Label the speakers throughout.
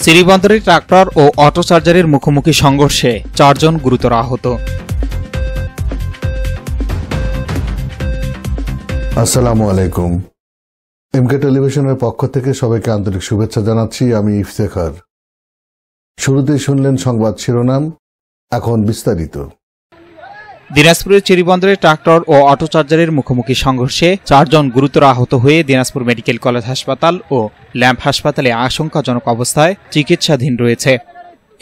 Speaker 1: শ্রীবন্দরে tractor ও auto চার্জারের মুখোমুখি সংঘর্ষে 4 জন গুরুতর আহত।
Speaker 2: আসসালামু আলাইকুম। এমকে টেলিভিশনের পক্ষ থেকে সবাইকে আন্তরিক শুভেচ্ছা জানাচ্ছি। আমি ইফতেখার। শুরুতেই শুনলেন সংবাদ শিরোনাম, এখন বিস্তারিত।
Speaker 1: দিনাজপুরের চিরিবন্দরে ট্রাক্টর ও অটো চার্জারের মুখোমুখি সংঘর্ষে 4 জন গুরুতর আহত হয়ে দিনাজপুর মেডিকেল কলেজ হাসপাতাল ও ল্যাম্প হাসপাতালে আশঙ্কাজনক অবস্থায় চিকিৎসাধীন রয়েছে।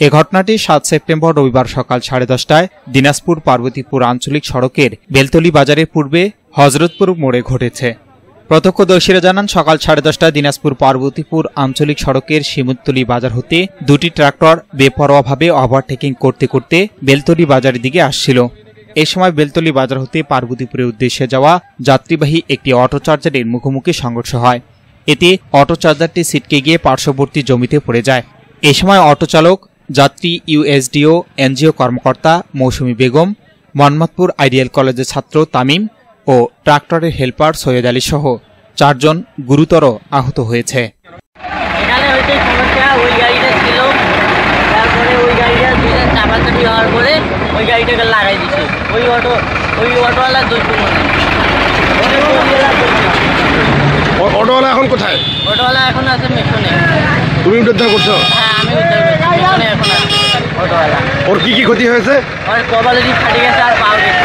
Speaker 1: এ ঘটনাটি 7 সেপ্টেম্বর রবিবার সকাল 10:30টায় দিনাজপুর পার্বতীপুর আঞ্চলিক সড়কের বেলতলি বাজারের পূর্বে হজরতপুর মোড়ে ঘটেছে। প্রত্যক্ষদর্শীরা জানান, সকাল 10:30টায় দিনাজপুর পার্বতীপুর আঞ্চলিক সড়কের শিমুলতলি বাজার হতে দুটি ট্রাক্টর বেপরোয়াভাবে ওভারটেকিং করতে করতে বেলতলি বাজারের দিকে আসছিল। এই সময় বেলতলি বাজার হতে পার্বতীপুরের উদ্দেশ্যে যাওয়া যাত্রীবাহী একটি অটো চার্জারের মুখোমুখি সংঘর্ষ হয়। এতে অটো চার্জারটি ছিটকে গিয়ে পার্শ্ববর্তী জমিতে পড়ে যায়। এই সময় অটো চালক, যাত্রী, ইউএসডিও এনজিও কর্মকর্তা মৌসুমী বেগম, মোহাম্মদপুর আইডিয়াল কলেজের ছাত্র তামিম ও ট্রাক্টরের হেল্পার সৈয়দ আলী সহ 4 জন গুরুতর আহত হয়েছে।
Speaker 3: অটোওয়ালা এখন কোথায়?
Speaker 4: অটোওয়ালা এখন আছে মিশনে।
Speaker 3: তুমি উদ্ধার করছো?
Speaker 4: হ্যাঁ, আমি উদ্ধার করছি। মিশনে এখন আছে অটোওয়ালা।
Speaker 3: ওর কি কি ক্ষতি হয়েছে?
Speaker 4: ওর কপালটি ফাটে গেছে আর পা গেছে।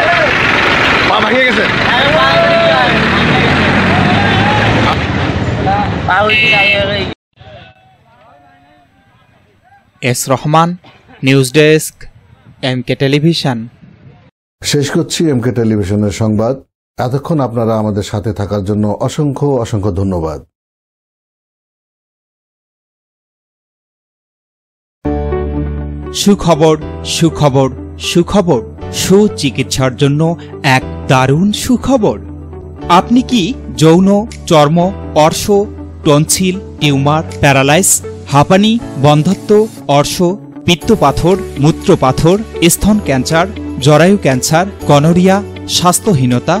Speaker 3: পা ভেঙে গেছে?
Speaker 4: হ্যাঁ, পা গেছে।
Speaker 1: S Rahman, news desk, MK television.
Speaker 2: শেষ করছি এমকে টেলিভিশনের সংবাদ। এতক্ষণ আপনারা আমাদের সাথে থাকার জন্য অসংখ্য অসংখ্য ধন্যবাদ।
Speaker 1: সুখবর, সুখবর, সুখবর। সুচিকিৎসার জন্য এক দারুণ সুখবর। আপনি কি যৌন, চর্ম, অর্শ, টনসিল, টিউমার, প্যারালাইস, হাঁপানি, বন্ধ্যাত্ব, অর্শ, পিত্তপাথর, মূত্রপাথর, স্তন ক্যান্সার, জরায়ু ক্যান্সার, গনোরিয়া, স্বাস্থ্যহীনতা,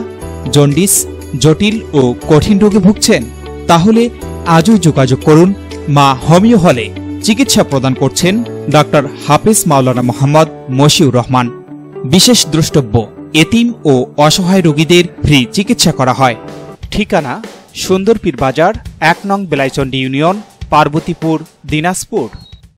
Speaker 1: জন্ডিস, জটিল ও কঠিন রোগে ভুগছেন? তাহলে আজই যোগাযোগ করুন মা হোমিও হলে। চিকিৎসা প্রদান করছেন ডক্টর হাফিজ মাওলানা মোহাম্মদ মশিউর রহমান। বিশেষ দ্রষ্টব্য, এতিম ও অসহায় রোগীদের ফ্রি চিকিৎসা করা হয়। ঠিকানা: সুন্দরপীর বাজার, 1 নং বেলাইচন্ডী ইউনিয়ন, পার্বতীপুর, দিনাজপুর।